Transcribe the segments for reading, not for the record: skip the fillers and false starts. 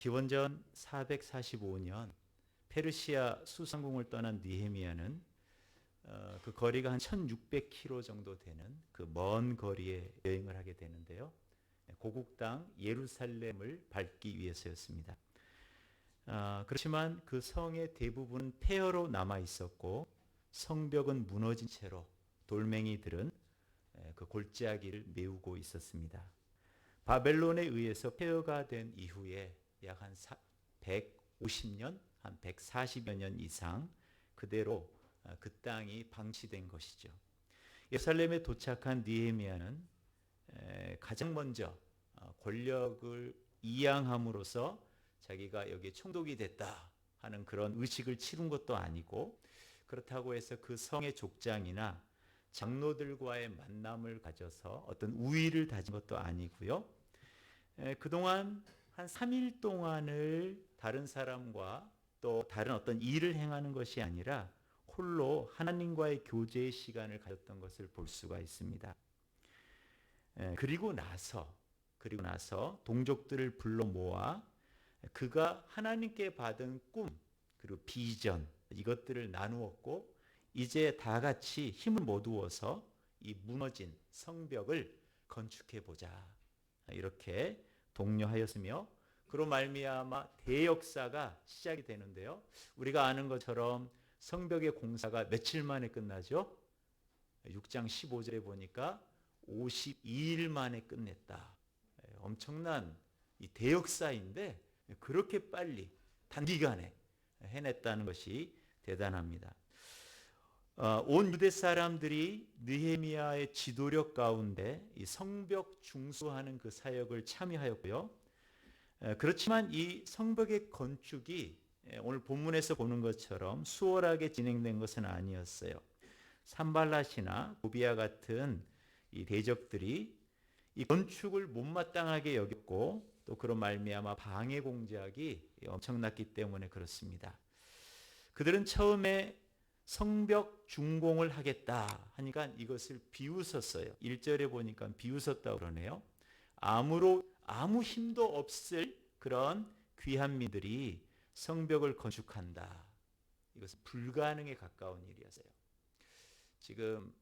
기원전 445년 페르시아 수상궁을 떠난 느헤미야는 그 거리가 한 1600km 정도 되는 그 먼 거리에 여행을 하게 되는데요. 고국 땅 예루살렘을 밟기 위해서였습니다. 그렇지만 그 성의 대부분은 폐허로 남아 있었고 성벽은 무너진 채로 돌멩이들은 그 골짜기를 메우고 있었습니다. 바벨론에 의해서 폐허가 된 이후에 약 한 150년, 한 140여 년 이상 그대로 그 땅이 방치된 것이죠. 예루살렘에 도착한 느헤미야는 가장 먼저 권력을 이양함으로써 자기가 여기에 총독이 됐다 하는 그런 의식을 치룬 것도 아니고, 그렇다고 해서 그 성의 족장이나 장로들과의 만남을 가져서 어떤 우위를 다진 것도 아니고요. 그동안 한 3일 동안을 다른 사람과 또 다른 어떤 일을 행하는 것이 아니라 홀로 하나님과의 교제의 시간을 가졌던 것을 볼 수가 있습니다. 그리고 나서 동족들을 불러 모아 그가 하나님께 받은 꿈 그리고 비전 이것들을 나누었고, 이제 다 같이 힘을 모두어서 이 무너진 성벽을 건축해 보자 이렇게 독려하였으며, 그로 말미암아 대역사가 시작이 되는데요. 우리가 아는 것처럼 성벽의 공사가 며칠 만에 끝나죠? 6장 15절에 보니까 52일 만에 끝냈다. 엄청난 이 대역사인데 그렇게 빨리 단기간에 해냈다는 것이 대단합니다. 온 유대 사람들이 느헤미야의 지도력 가운데 이 성벽 중수하는 그 사역을 참여하였고요. 그렇지만 이 성벽의 건축이 오늘 본문에서 보는 것처럼 수월하게 진행된 것은 아니었어요. 산발랏이나 도비아 같은 이 대적들이 이 건축을 못마땅하게 여겼고, 또 그런 말미암아 방해 공작이 엄청났기 때문에 그렇습니다. 그들은 처음에 성벽 준공을 하겠다 하니까 이것을 비웃었어요. 1절에 보니까 비웃었다고 그러네요. 아무 힘도 없을 그런 귀한 민들이 성벽을 건축한다. 이것은 불가능에 가까운 일이었어요. 지금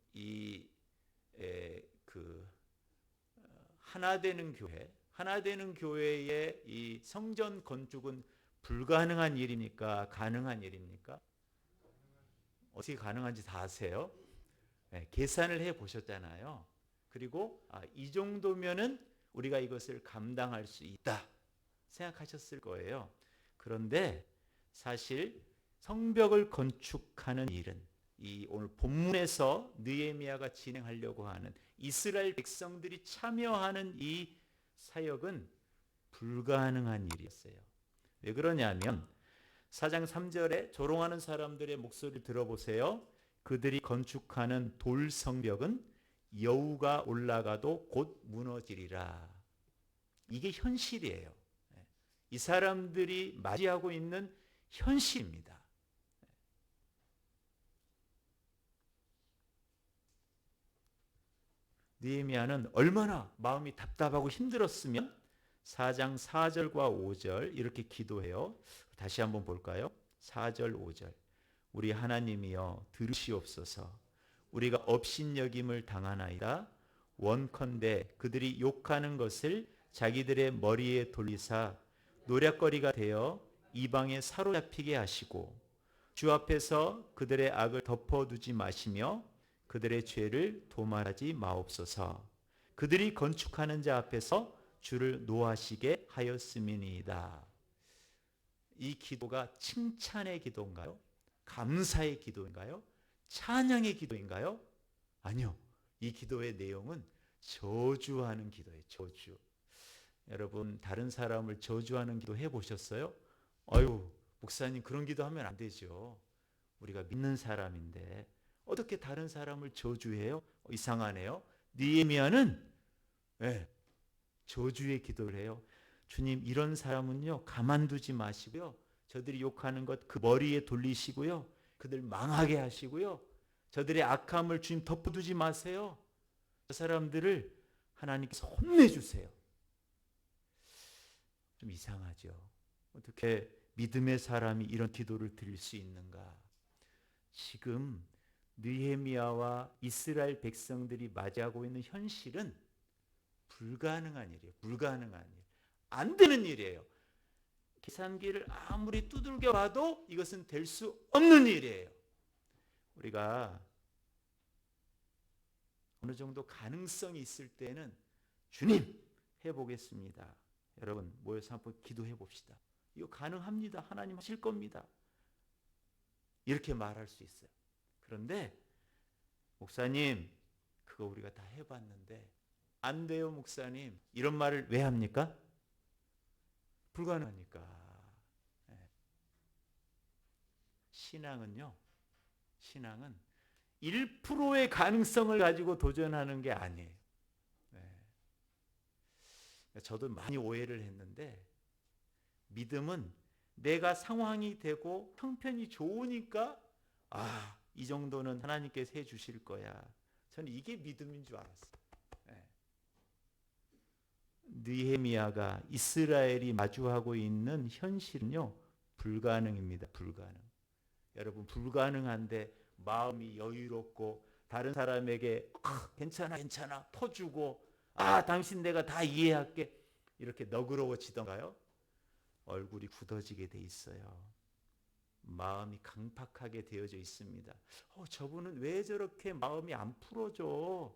하나 되는 교회의 이 성전 건축은 불가능한 일입니까? 가능한 일입니까? 어떻게 가능한지 다 아세요? 계산을 해 보셨잖아요. 그리고 이 정도면은 우리가 이것을 감당할 수 있다 생각하셨을 거예요. 그런데 사실 성벽을 건축하는 일은 이 오늘 본문에서 느헤미야가 진행하려고 하는 이스라엘 백성들이 참여하는 이 사역은 불가능한 일이었어요. 왜 그러냐면 4장 3절에 조롱하는 사람들의 목소리를 들어보세요. 그들이 건축하는 돌 성벽은 여우가 올라가도 곧 무너지리라. 이게 현실이에요. 이 사람들이 맞이하고 있는 현실입니다. 느헤미야는 얼마나 마음이 답답하고 힘들었으면 4장 4절과 5절 이렇게 기도해요. 다시 한번 볼까요? 4절 5절. 우리 하나님이여 들으시옵소서. 우리가 업신여김을 당하나이다. 원컨대 그들이 욕하는 것을 자기들의 머리에 돌리사 노략거리가 되어 이방에 사로잡히게 하시고, 주 앞에서 그들의 악을 덮어두지 마시며 그들의 죄를 도말하지 마옵소서. 그들이 건축하는 자 앞에서 주를 노하시게 하였음이니이다. 이 기도가 칭찬의 기도인가요? 감사의 기도인가요? 찬양의 기도인가요? 아니요. 이 기도의 내용은 저주하는 기도예요. 저주. 여러분, 다른 사람을 저주하는 기도 해보셨어요? 아유, 목사님 그런 기도하면 안 되죠. 우리가 믿는 사람인데 어떻게 다른 사람을 저주해요? 이상하네요. 느헤미야는 저주의 기도를 해요. 주님, 이런 사람은요 가만두지 마시고요, 저들이 욕하는 것 그 머리에 돌리시고요, 그들 망하게 하시고요, 저들의 악함을 주님 덮어두지 마세요. 저 사람들을 하나님께서 혼내주세요. 좀 이상하죠. 어떻게 믿음의 사람이 이런 기도를 드릴 수 있는가? 지금 느헤미야와 이스라엘 백성들이 맞이하고 있는 현실은 불가능한 일이에요. 불가능한 일. 안 되는 일이에요. 계산기를 아무리 두들겨 봐도 이것은 될 수 없는 일이에요. 우리가 어느 정도 가능성이 있을 때는 주님 해보겠습니다. 여러분 모여서 한번 기도해 봅시다. 이거 가능합니다. 하나님 하실 겁니다. 이렇게 말할 수 있어요. 그런데 목사님 그거 우리가 다 해봤는데 안 돼요 목사님. 이런 말을 왜 합니까? 불가능하니까. 신앙은요. 신앙은 1%의 가능성을 가지고 도전하는 게 아니에요. 저도 많이 오해를 했는데 믿음은 내가 상황이 되고 형편이 좋으니까 이 정도는 하나님께서 해 주실 거야. 저는 이게 믿음인 줄 알았어요. 느헤미야가 이스라엘이 마주하고 있는 현실은요. 불가능입니다. 불가능. 여러분 불가능한데 마음이 여유롭고 다른 사람에게 괜찮아 괜찮아 퍼주고 당신 내가 다 이해할게 이렇게 너그러워지던가요? 얼굴이 굳어지게 돼 있어요. 마음이 강팍하게 되어져 있습니다. 저분은 왜 저렇게 마음이 안 풀어져?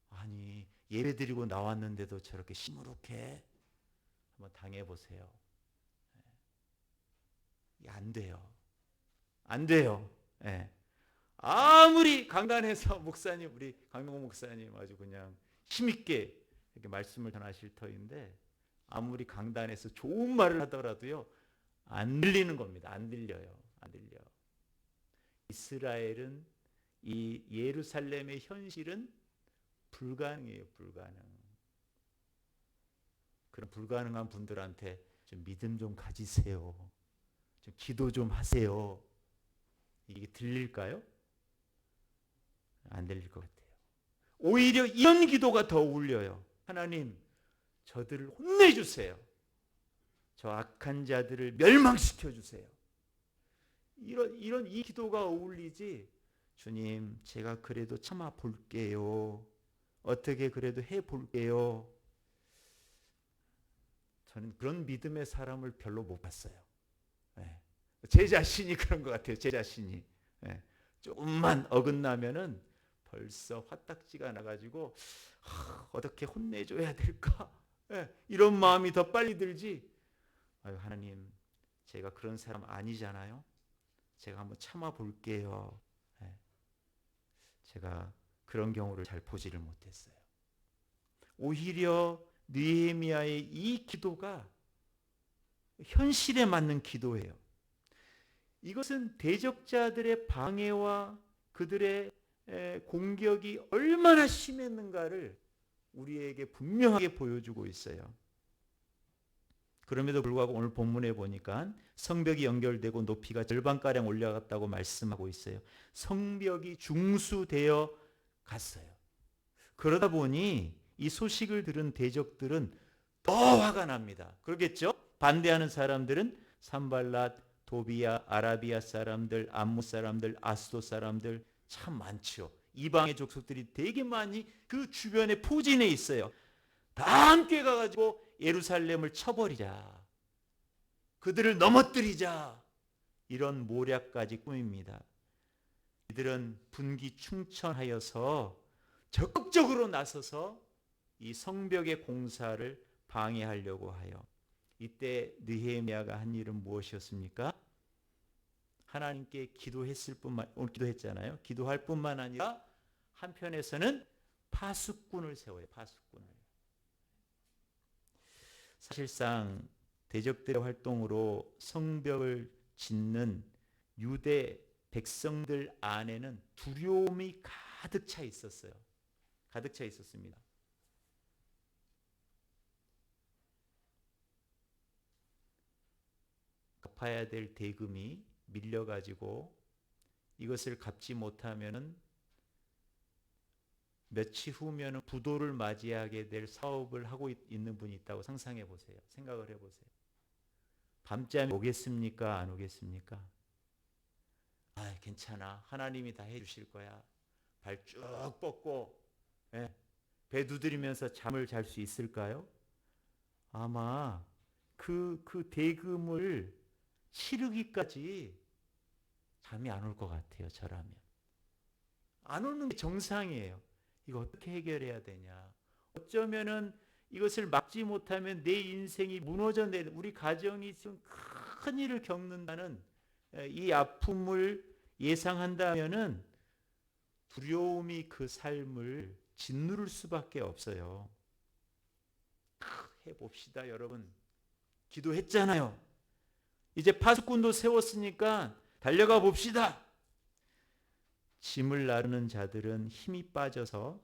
아니 예배드리고 나왔는데도 저렇게 시무룩해? 한번 당해보세요. 안 돼요. 안 돼요. 아무리 강단에서 목사님 우리 강동호 목사님 아주 그냥 힘있게 이렇게 말씀을 전하실 터인데 아무리 강단에서 좋은 말을 하더라도요 안 들리는 겁니다. 안 들려요. 안 들려. 이스라엘은 이 예루살렘의 현실은 불가능해요. 불가능. 그런 불가능한 분들한테 좀 믿음 좀 가지세요. 좀 기도 좀 하세요. 이게 들릴까요? 안 들릴 것 같아요. 오히려 이런 기도가 더 울려요. 하나님, 저들을 혼내주세요. 저 악한 자들을 멸망시켜 주세요. 이런 이 기도가 어울리지. 주님, 제가 그래도 참아 볼게요. 어떻게 그래도 해 볼게요. 저는 그런 믿음의 사람을 별로 못 봤어요. 제 자신이 그런 것 같아요. 제 자신이. 조금만 어긋나면은 벌써 화딱지가 나가지고 어떻게 혼내줘야 될까? 이런 마음이 더 빨리 들지. 하나님, 제가 그런 사람 아니잖아요. 제가 한번 참아 볼게요. 제가 그런 경우를 잘 보지를 못했어요. 오히려 느헤미야의 이 기도가 현실에 맞는 기도예요. 이것은 대적자들의 방해와 그들의 공격이 얼마나 심했는가를 우리에게 분명하게 보여주고 있어요. 그럼에도 불구하고 오늘 본문에 보니까 성벽이 연결되고 높이가 절반가량 올라갔다고 말씀하고 있어요. 성벽이 중수되어 갔어요. 그러다 보니 이 소식을 들은 대적들은 더 화가 납니다. 그러겠죠? 반대하는 사람들은 산발랏, 도비야, 아라비아 사람들, 암몬 사람들, 아스도 사람들 참 많죠. 이방의 족속들이 되게 많이 그 주변에 포진해 있어요. 다 함께 가가지고 예루살렘을 쳐버리자. 그들을 넘어뜨리자. 이런 모략까지 꾸밉니다. 이들은 분기충천하여서 적극적으로 나서서 이 성벽의 공사를 방해하려고 하여 이때 느헤미야가 한 일은 무엇이었습니까? 하나님께 기도했잖아요. 기도할 뿐만 아니라 한편에서는 파수꾼을 세워요. 파수꾼을. 사실상 대적들의 활동으로 성벽을 짓는 유대 백성들 안에는 두려움이 가득 차 있었어요. 가득 차 있었습니다. 갚아야 될 대금이 밀려가지고 이것을 갚지 못하면은 며칠 후면은 부도를 맞이하게 될 사업을 하고 있는 분이 있다고 상상해 보세요. 생각을 해 보세요. 밤잠이 오겠습니까? 안 오겠습니까? 아, 괜찮아. 하나님이 다 해주실 거야. 발 쭉 뻗고 배 두드리면서 잠을 잘 수 있을까요? 아마 그 대금을 치르기까지 잠이 안 올 것 같아요. 저라면. 안 오는 게 정상이에요. 이거 어떻게 해결해야 되냐. 어쩌면은 이것을 막지 못하면 내 인생이 무너져 내리는, 우리 가정이 지금 큰 일을 겪는다는 이 아픔을 예상한다면은 두려움이 그 삶을 짓누를 수밖에 없어요. 해봅시다, 여러분. 기도했잖아요. 이제 파수꾼도 세웠으니까 달려가 봅시다. 짐을 나르는 자들은 힘이 빠져서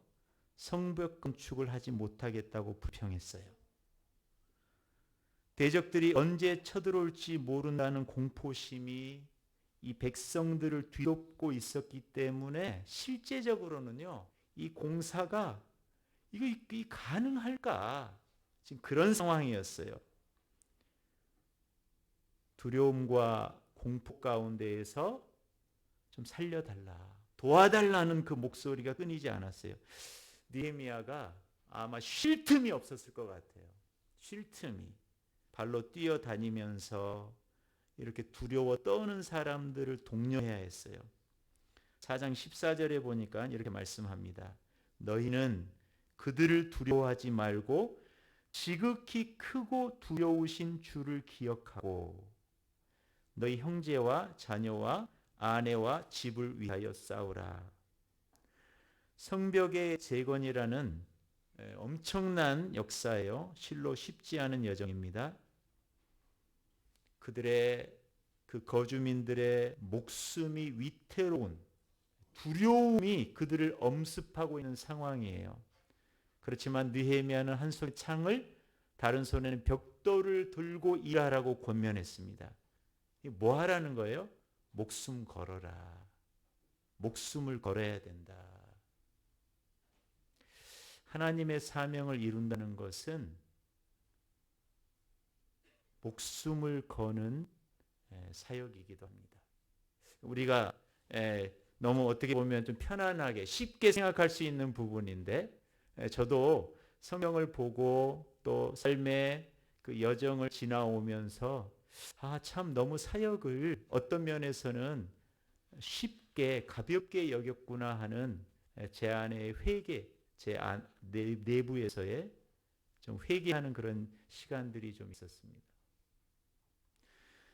성벽 건축을 하지 못하겠다고 불평했어요. 대적들이 언제 쳐들어올지 모른다는 공포심이 이 백성들을 뒤덮고 있었기 때문에 실제적으로는요, 이 공사가 이거 가능할까? 지금 그런 상황이었어요. 두려움과 공포 가운데에서 좀 살려달라, 도와달라는 그 목소리가 끊이지 않았어요. 느헤미야가 아마 쉴 틈이 없었을 것 같아요. 쉴 틈이. 발로 뛰어다니면서 이렇게 두려워 떠는 사람들을 독려해야 했어요. 4장 14절에 보니까 이렇게 말씀합니다. 너희는 그들을 두려워하지 말고 지극히 크고 두려우신 주를 기억하고 너희 형제와 자녀와 아내와 집을 위하여 싸우라. 성벽의 재건이라는 엄청난 역사예요. 실로 쉽지 않은 여정입니다. 그들의 그 거주민들의 목숨이 위태로운 두려움이 그들을 엄습하고 있는 상황이에요. 그렇지만 느헤미야는 한 손에 창을 다른 손에는 벽돌을 들고 일하라고 권면했습니다. 뭐 하라는 거예요? 목숨 걸어라. 목숨을 걸어야 된다. 하나님의 사명을 이룬다는 것은 목숨을 거는 사역이기도 합니다. 우리가 너무 어떻게 보면 좀 편안하게 쉽게 생각할 수 있는 부분인데, 저도 성경을 보고 또 삶의 그 여정을 지나오면서 참 너무 사역을 어떤 면에서는 쉽게 가볍게 여겼구나 하는 제 안의 회개, 제 내부에서의 좀 회개하는 그런 시간들이 좀 있었습니다.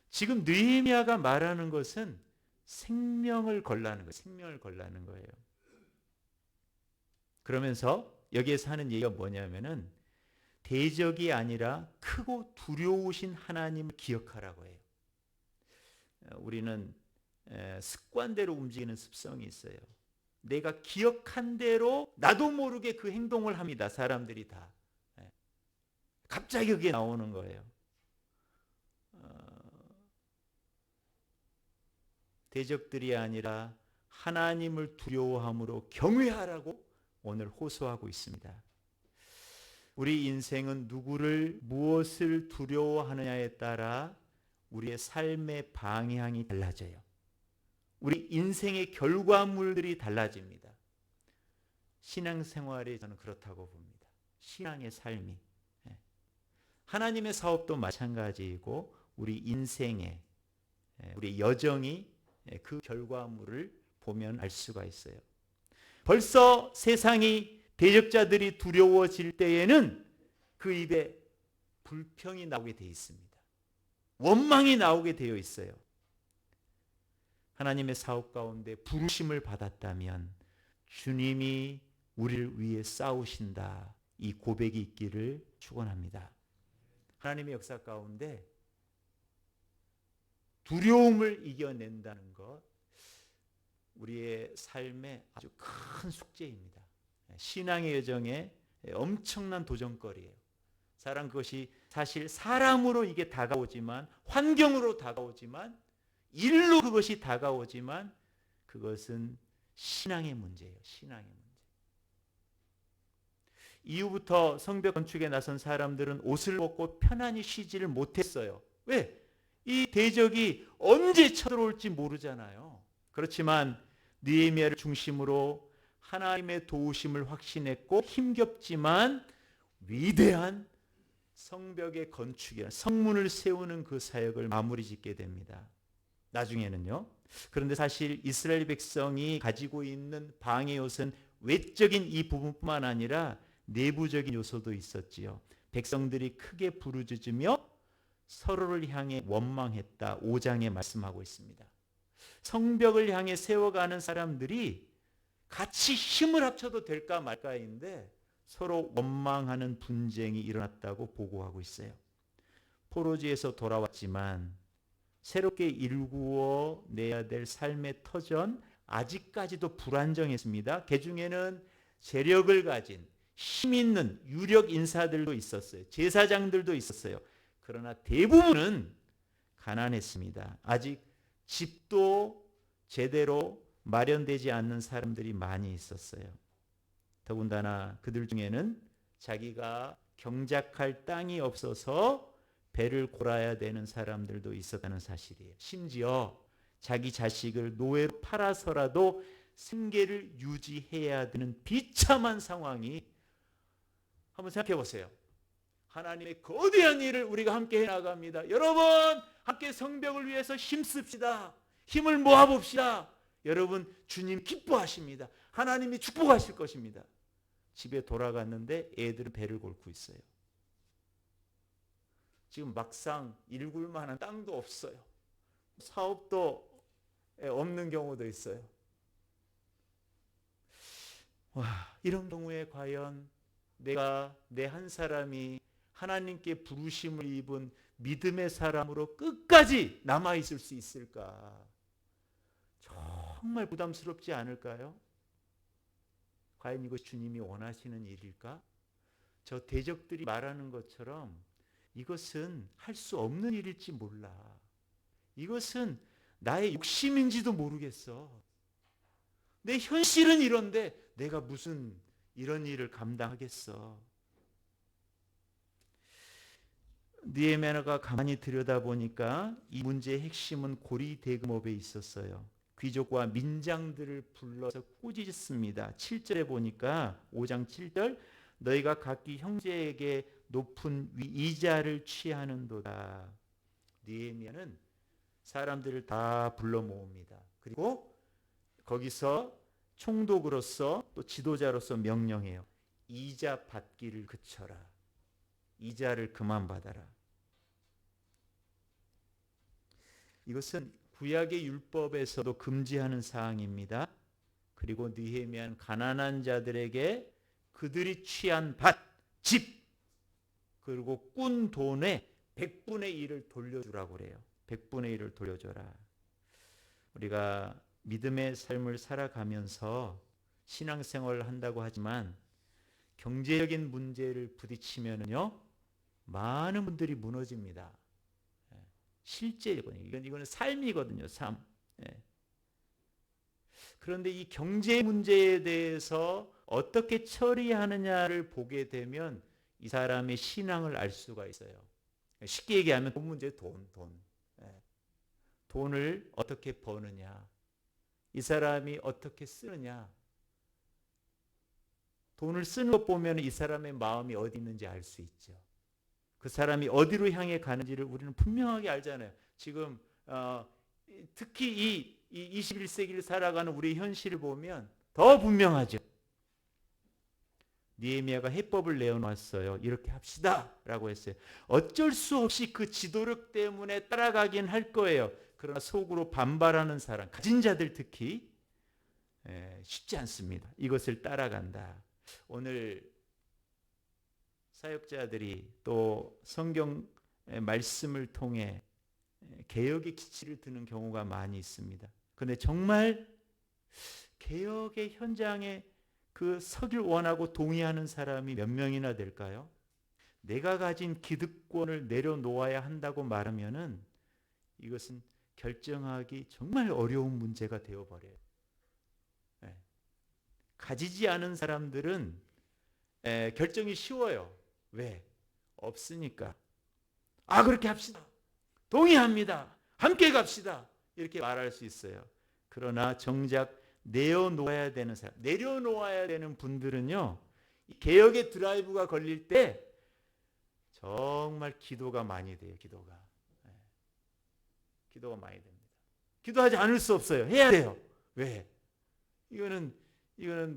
지금 느헤미야가 말하는 것은 생명을 걸라는 거예요. 생명을 걸라는 거예요. 그러면서 여기에서 하는 얘기가 뭐냐면은 대적이 아니라 크고 두려우신 하나님을 기억하라고 해요. 우리는 습관대로 움직이는 습성이 있어요. 내가 기억한 대로 나도 모르게 그 행동을 합니다. 사람들이 다. 갑자기 그게 나오는 거예요. 대적들이 아니라 하나님을 두려워함으로 경외하라고 오늘 호소하고 있습니다. 우리 인생은 누구를 무엇을 두려워하느냐에 따라 우리의 삶의 방향이 달라져요. 우리 인생의 결과물들이 달라집니다. 신앙생활이 저는 그렇다고 봅니다. 신앙의 삶이. 하나님의 사업도 마찬가지이고 우리 인생의 우리 여정이 그 결과물을 보면 알 수가 있어요. 벌써 세상이 대적자들이 두려워질 때에는 그 입에 불평이 나오게 되어 있습니다. 원망이 나오게 되어 있어요. 하나님의 사업 가운데 부르심을 받았다면 주님이 우리를 위해 싸우신다. 이 고백이 있기를 축원합니다. 하나님의 역사 가운데 두려움을 이겨낸다는 것, 우리의 삶의 아주 큰 숙제입니다. 신앙의 여정에 엄청난 도전거리예요. 그것이 사실 사람으로 이게 다가오지만, 환경으로 다가오지만, 일로 그것이 다가오지만, 그것은 신앙의 문제예요. 신앙의 문제. 이후부터 성벽 건축에 나선 사람들은 옷을 벗고 편안히 쉬지를 못했어요. 왜? 이 대적이 언제 쳐들어올지 모르잖아요. 그렇지만 느헤미야를 중심으로 하나님의 도우심을 확신했고 힘겹지만 위대한 성벽의 건축이나 성문을 세우는 그 사역을 마무리 짓게 됩니다. 나중에는요. 그런데 사실 이스라엘 백성이 가지고 있는 방해 요소는 외적인 이 부분뿐만 아니라 내부적인 요소도 있었지요. 백성들이 크게 부르짖으며 서로를 향해 원망했다. 5장에 말씀하고 있습니다. 성벽을 향해 세워가는 사람들이 같이 힘을 합쳐도 될까 말까인데 서로 원망하는 분쟁이 일어났다고 보고하고 있어요. 포로지에서 돌아왔지만 새롭게 일구어 내야 될 삶의 터전 아직까지도 불안정했습니다. 그 중에는 재력을 가진 힘 있는 유력 인사들도 있었어요. 제사장들도 있었어요. 그러나 대부분은 가난했습니다. 아직 집도 제대로 마련되지 않는 사람들이 많이 있었어요. 더군다나 그들 중에는 자기가 경작할 땅이 없어서 배를 골아야 되는 사람들도 있었다는 사실이에요. 심지어 자기 자식을 노예로 팔아서라도 생계를 유지해야 되는 비참한 상황이, 한번 생각해 보세요. 하나님의 거대한 일을 우리가 함께 해나갑니다. 여러분 함께 성벽을 위해서 힘씁시다. 힘을 모아봅시다. 여러분 주님 기뻐하십니다. 하나님이 축복하실 것입니다. 집에 돌아갔는데 애들은 배를 골고 있어요. 지금 막상 일굴 만한 땅도 없어요. 사업도 없는 경우도 있어요. 이런 경우에 과연 내가 내 한 사람이 하나님께 부르심을 입은 믿음의 사람으로 끝까지 남아있을 수 있을까? 정말 부담스럽지 않을까요? 과연 이것이 주님이 원하시는 일일까? 저 대적들이 말하는 것처럼 이것은 할 수 없는 일일지 몰라. 이것은 나의 욕심인지도 모르겠어. 내 현실은 이런데 내가 무슨 이런 일을 감당하겠어. 느헤미야가 가만히 들여다보니까 이 문제의 핵심은 고리대금업에 있었어요. 귀족과 민장들을 불러서 꾸짖습니다. 7절에 보니까 5장 7절 너희가 각기 형제에게 높은 이자를 취하는도다. 느헤미야는 사람들을 다 불러 모읍니다. 그리고 거기서 총독으로서 또 지도자로서 명령해요. 이자 받기를 그쳐라. 이자를 그만 받아라. 이것은 구약의 율법에서도 금지하는 사항입니다. 그리고 느헤미야는 가난한 자들에게 그들이 취한 밭, 집, 그리고 꾼 돈의 100분의 1을 돌려주라고 그래요. 100분의 1을 돌려줘라. 우리가 믿음의 삶을 살아가면서 신앙생활을 한다고 하지만 경제적인 문제를 부딪히면요 많은 분들이 무너집니다. 실제거든요. 이거는 삶이거든요. 삶. 그런데 이 경제 문제에 대해서 어떻게 처리하느냐를 보게 되면 이 사람의 신앙을 알 수가 있어요. 쉽게 얘기하면 돈 문제, 돈. 돈을 어떻게 버느냐, 이 사람이 어떻게 쓰느냐. 돈을 쓰는 것 보면 이 사람의 마음이 어디 있는지 알 수 있죠. 그 사람이 어디로 향해 가는지를 우리는 분명하게 알잖아요. 지금 특히 이 21세기를 살아가는 우리의 현실을 보면 더 분명하죠. 느헤미야가 해법을 내어놨어요. 이렇게 합시다 라고 했어요. 어쩔 수 없이 그 지도력 때문에 따라가긴 할 거예요. 그러나 속으로 반발하는 사람, 가진 자들 특히 쉽지 않습니다. 이것을 따라간다. 오늘 사역자들이 또 성경 말씀을 통해 개혁의 기치를 드는 경우가 많이 있습니다. 그런데 정말 개혁의 현장에 그 서길 원하고 동의하는 사람이 몇 명이나 될까요? 내가 가진 기득권을 내려놓아야 한다고 말하면은 이것은 결정하기 정말 어려운 문제가 되어버려요. 가지지 않은 사람들은 결정이 쉬워요. 왜? 없으니까. 그렇게 합시다. 동의합니다. 함께 갑시다. 이렇게 말할 수 있어요. 그러나 정작 내려놓아야 되는 사람, 내려놓아야 되는 분들은요, 개혁의 드라이브가 걸릴 때 정말 기도가 많이 돼요. 기도가 많이 됩니다. 기도하지 않을 수 없어요. 해야 돼요. 왜? 이거는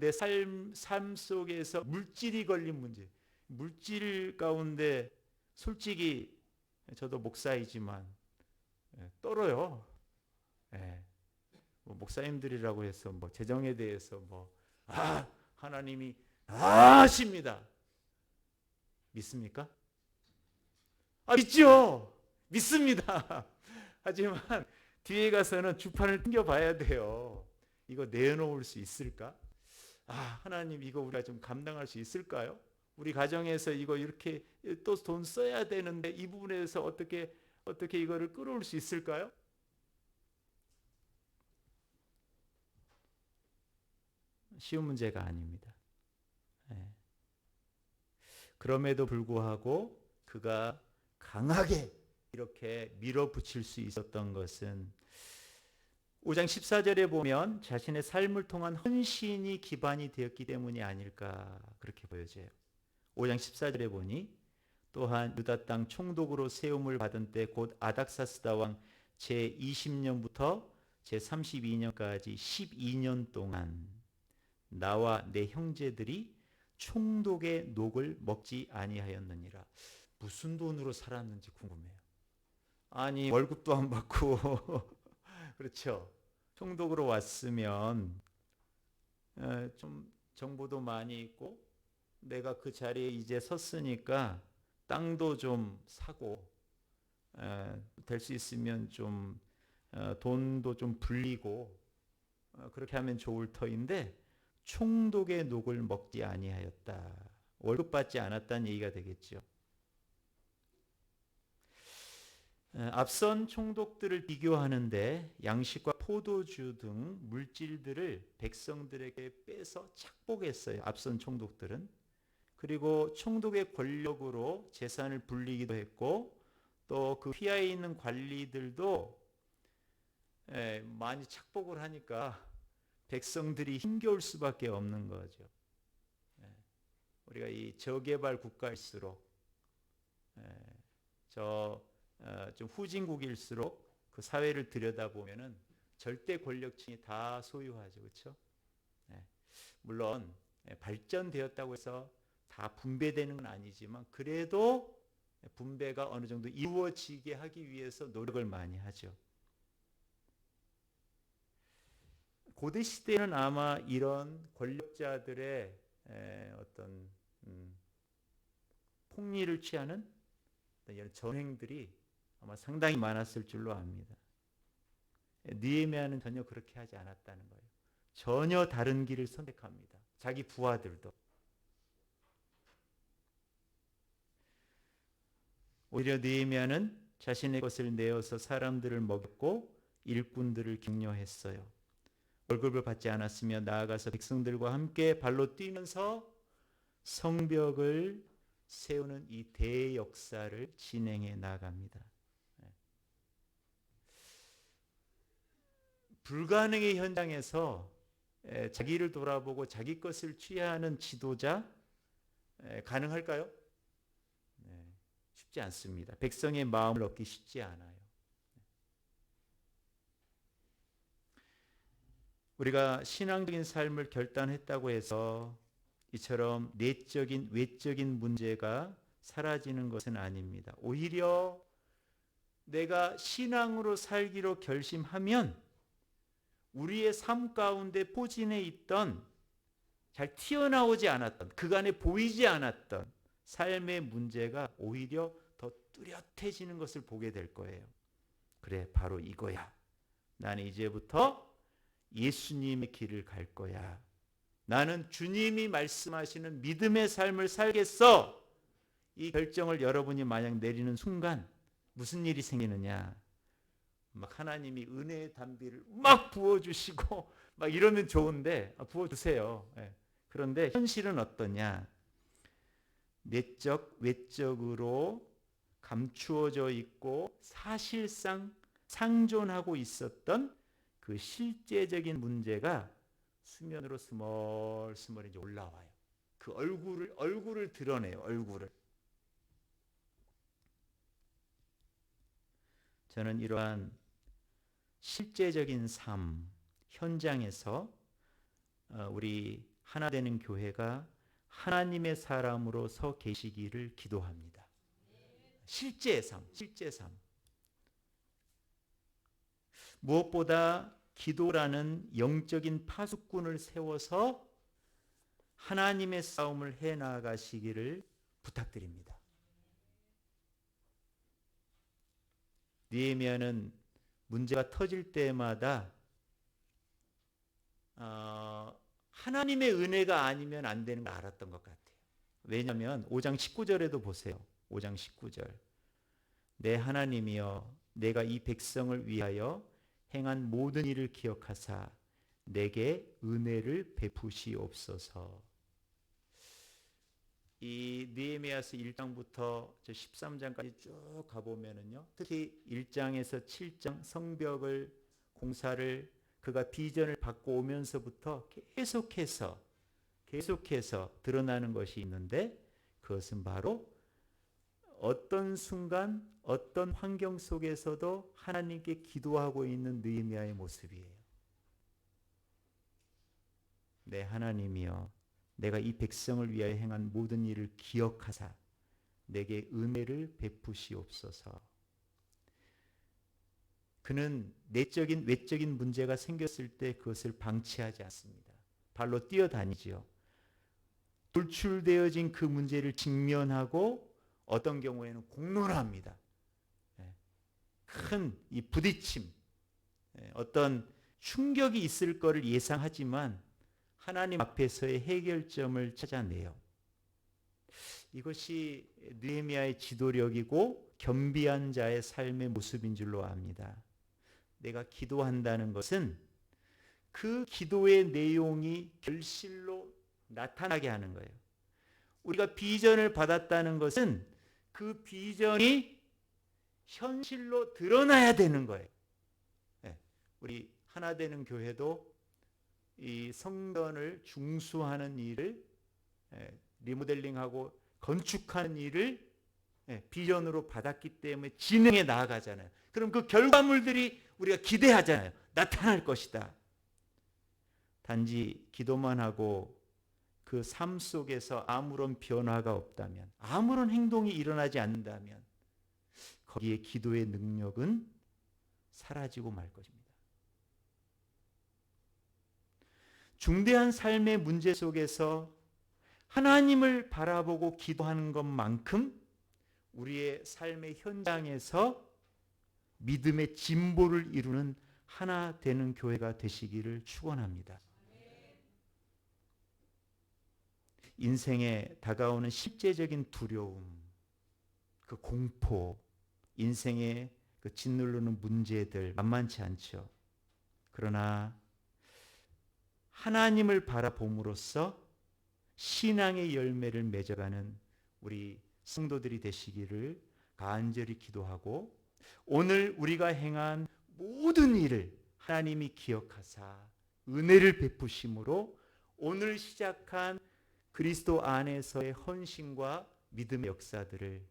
내 삶 속에서 물질이 걸린 문제. 물질 가운데 솔직히 저도 목사이지만 떨어요. 뭐 목사님들이라고 해서 뭐 재정에 대해서 하나님이 다 하십니다. 믿습니까? 믿죠. 믿습니다. 하지만 뒤에 가서는 주판을 튕겨봐야 돼요. 이거 내놓을 수 있을까? 하나님 이거 우리가 좀 감당할 수 있을까요? 우리 가정에서 이거 이렇게 또 돈 써야 되는데 이 부분에서 어떻게 이거를 끌어올 수 있을까요? 쉬운 문제가 아닙니다. 그럼에도 불구하고 그가 강하게 이렇게 밀어붙일 수 있었던 것은 5장 14절에 보면 자신의 삶을 통한 헌신이 기반이 되었기 때문이 아닐까 그렇게 보여져요. 5장 14절에 보니 또한 유다 땅 총독으로 세움을 받은 때 곧 아닥사스다 왕 제20년부터 제32년까지 12년 동안 나와 내 형제들이 총독의 녹을 먹지 아니하였느니라. 무슨 돈으로 살았는지 궁금해요. 아니 월급도 안 받고 그렇죠. 총독으로 왔으면 좀 정보도 많이 있고 내가 그 자리에 이제 섰으니까 땅도 좀 사고 될 수 있으면 좀 돈도 좀 불리고 그렇게 하면 좋을 터인데 총독의 녹을 먹지 아니하였다. 월급 받지 않았다는 얘기가 되겠죠. 앞선 총독들을 비교하는데 양식과 포도주 등 물질들을 백성들에게 빼서 착복했어요. 앞선 총독들은. 그리고 총독의 권력으로 재산을 불리기도 했고 또 그 휘하에 있는 관리들도 많이 착복을 하니까 백성들이 힘겨울 수밖에 없는 거죠. 우리가 이 저개발 국가일수록 좀 후진국일수록 그 사회를 들여다보면은 절대 권력층이 다 소유하죠. 그렇죠? 물론 발전되었다고 해서 다 분배되는 건 아니지만 그래도 분배가 어느 정도 이루어지게 하기 위해서 노력을 많이 하죠. 고대 시대에는 아마 이런 권력자들의 어떤 폭리를 취하는 이런 전횡들이 아마 상당히 많았을 줄로 압니다. 느헤미야는 전혀 그렇게 하지 않았다는 거예요. 전혀 다른 길을 선택합니다. 자기 부하들도. 오히려 느헤미야는 자신의 것을 내어서 사람들을 먹였고 일꾼들을 격려했어요. 월급을 받지 않았으며 나아가서 백성들과 함께 발로 뛰면서 성벽을 세우는 이 대역사를 진행해 나갑니다. 불가능의 현장에서 자기를 돌아보고 자기 것을 취하는 지도자 가능할까요? 쉽지 않습니다. 백성의 마음을 얻기 쉽지 않아요. 우리가 신앙적인 삶을 결단했다고 해서 이처럼 내적인 외적인 문제가 사라지는 것은 아닙니다. 오히려 내가 신앙으로 살기로 결심하면 우리의 삶 가운데 포진해 있던 잘 튀어나오지 않았던 그간에 보이지 않았던 삶의 문제가 오히려 더 뚜렷해지는 것을 보게 될 거예요. 그래, 바로 이거야. 나는 이제부터 예수님의 길을 갈 거야. 나는 주님이 말씀하시는 믿음의 삶을 살겠어. 이 결정을 여러분이 만약 내리는 순간 무슨 일이 생기느냐? 막 하나님이 은혜의 담비를 막 부어주시고 막 이러면 좋은데 부어주세요. 그런데 현실은 어떠냐? 내적, 외적으로 감추어져 있고 사실상 상존하고 있었던 그 실제적인 문제가 수면으로 스멀스멀 이제 올라와요. 그 얼굴을 드러내요. 얼굴을. 저는 이러한 실제적인 삶 현장에서 우리 하나 되는 교회가 하나님의 사람으로 서 계시기를 기도합니다. 실제 삶. 무엇보다 기도라는 영적인 파수꾼을 세워서 하나님의 싸움을 해나가시기를 부탁드립니다. 느헤미야는 문제가 터질 때마다 하나님의 은혜가 아니면 안 되는 걸 알았던 것 같아요. 왜냐하면 5장 19절에도 보세요. 5장 19절. 내 하나님이여 내가 이 백성을 위하여 행한 모든 일을 기억하사 내게 은혜를 베푸시옵소서. 이 느헤미야서 1장부터 13장까지 쭉 가보면은요, 특히 1장에서 7장 성벽을 공사를 그가 비전을 받고 오면서부터 계속해서 드러나는 것이 있는데, 그것은 바로 어떤 순간 어떤 환경 속에서도 하나님께 기도하고 있는 느헤미야의 모습이에요. 내 하나님이여 내가 이 백성을 위하여 행한 모든 일을 기억하사 내게 은혜를 베푸시옵소서. 그는 내적인 외적인 문제가 생겼을 때 그것을 방치하지 않습니다. 발로 뛰어다니지요. 돌출되어진 그 문제를 직면하고 어떤 경우에는 공론화합니다. 큰 이 부딪힘, 어떤 충격이 있을 것을 예상하지만 하나님 앞에서의 해결점을 찾아내요. 이것이 느헤미야의 지도력이고 겸비한 자의 삶의 모습인 줄로 압니다. 내가 기도한다는 것은 그 기도의 내용이 결실로 나타나게 하는 거예요. 우리가 비전을 받았다는 것은 그 비전이 현실로 드러나야 되는 거예요. 우리 하나 되는 교회도 이 성전을 중수하는 일을 리모델링하고 건축하는 일을 비전으로 받았기 때문에 진행해 나아가잖아요. 그럼 그 결과물들이 우리가 기대하잖아요. 나타날 것이다. 단지 기도만 하고 그 삶 속에서 아무런 변화가 없다면, 아무런 행동이 일어나지 않는다면 거기에 기도의 능력은 사라지고 말 것입니다. 중대한 삶의 문제 속에서 하나님을 바라보고 기도하는 것만큼 우리의 삶의 현장에서 믿음의 진보를 이루는 하나 되는 교회가 되시기를 축원합니다. 인생에 다가오는 실제적인 두려움, 그 공포, 인생의 그 짓누르는 문제들 만만치 않죠. 그러나 하나님을 바라봄으로써 신앙의 열매를 맺어가는 우리 성도들이 되시기를 간절히 기도하고, 오늘 우리가 행한 모든 일을 하나님이 기억하사 은혜를 베푸심으로 오늘 시작한 그리스도 안에서의 헌신과 믿음의 역사들을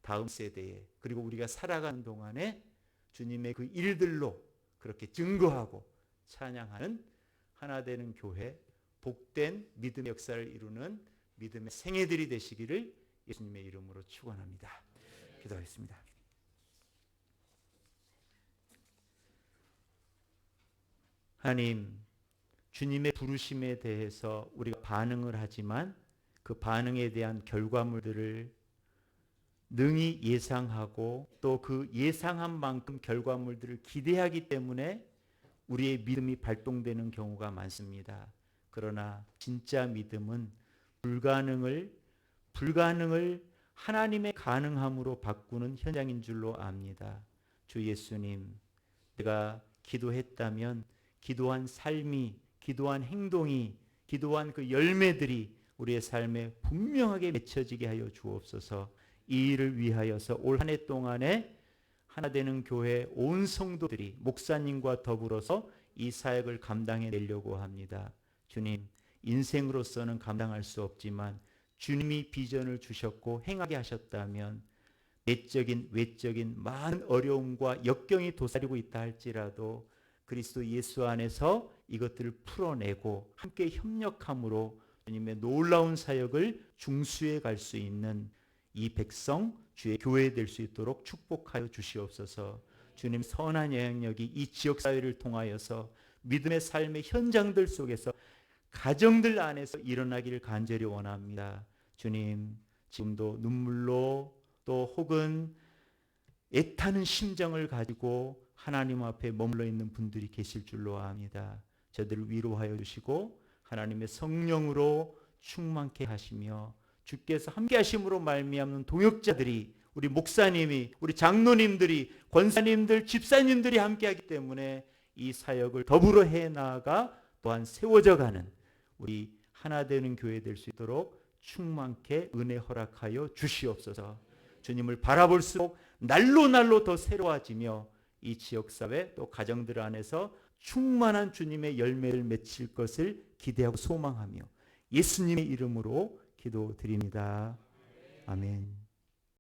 다음 세대에, 그리고 우리가 살아가는 동안에 주님의 그 일들로 그렇게 증거하고 찬양하는 하나 되는 교회, 복된 믿음의 역사를 이루는 믿음의 생애들이 되시기를 예수님의 이름으로 축원합니다. 기도하겠습니다. 하나님, 주님의 부르심에 대해서 우리가 반응을 하지만 그 반응에 대한 결과물들을 능히 예상하고 또 그 예상한 만큼 결과물들을 기대하기 때문에 우리의 믿음이 발동되는 경우가 많습니다. 그러나 진짜 믿음은 불가능을 하나님의 가능함으로 바꾸는 현장인 줄로 압니다. 주 예수님, 내가 기도했다면 기도한 삶이, 기도한 행동이, 기도한 그 열매들이 우리의 삶에 분명하게 맺혀지게 하여 주옵소서. 이 일을 위하여서 올 한 해 동안에 하나 되는 교회 온 성도들이 목사님과 더불어서 이 사역을 감당해 내려고 합니다. 주님, 인생으로서는 감당할 수 없지만 주님이 비전을 주셨고 행하게 하셨다면 내적인 외적인 많은 어려움과 역경이 도사리고 있다 할지라도 그리스도 예수 안에서 이것들을 풀어내고 함께 협력함으로 주님의 놀라운 사역을 중수해 갈 수 있는 이 백성 주의 교회 될 수 있도록 축복하여 주시옵소서. 주님 선한 영향력이 이 지역사회를 통하여서 믿음의 삶의 현장들 속에서 가정들 안에서 일어나기를 간절히 원합니다. 주님, 지금도 눈물로 또 혹은 애타는 심정을 가지고 하나님 앞에 머물러 있는 분들이 계실 줄로 압니다. 저들을 위로하여 주시고 하나님의 성령으로 충만케 하시며 주께서 함께 하심으로 말미암는 동역자들이 우리 목사님이 우리 장로님들이 권사님들 집사님들이 함께 하기 때문에 이 사역을 더불어 해나가 또한 세워져 가는 우리 하나 되는 교회 될 수 있도록 충만케 은혜 허락하여 주시옵소서. 주님을 바라볼수록 날로 날로 더 새로워지며 이 지역사회 또 가정들 안에서 충만한 주님의 열매를 맺힐 것을 기대하고 소망하며 예수님의 이름으로 기도드립니다. 아멘.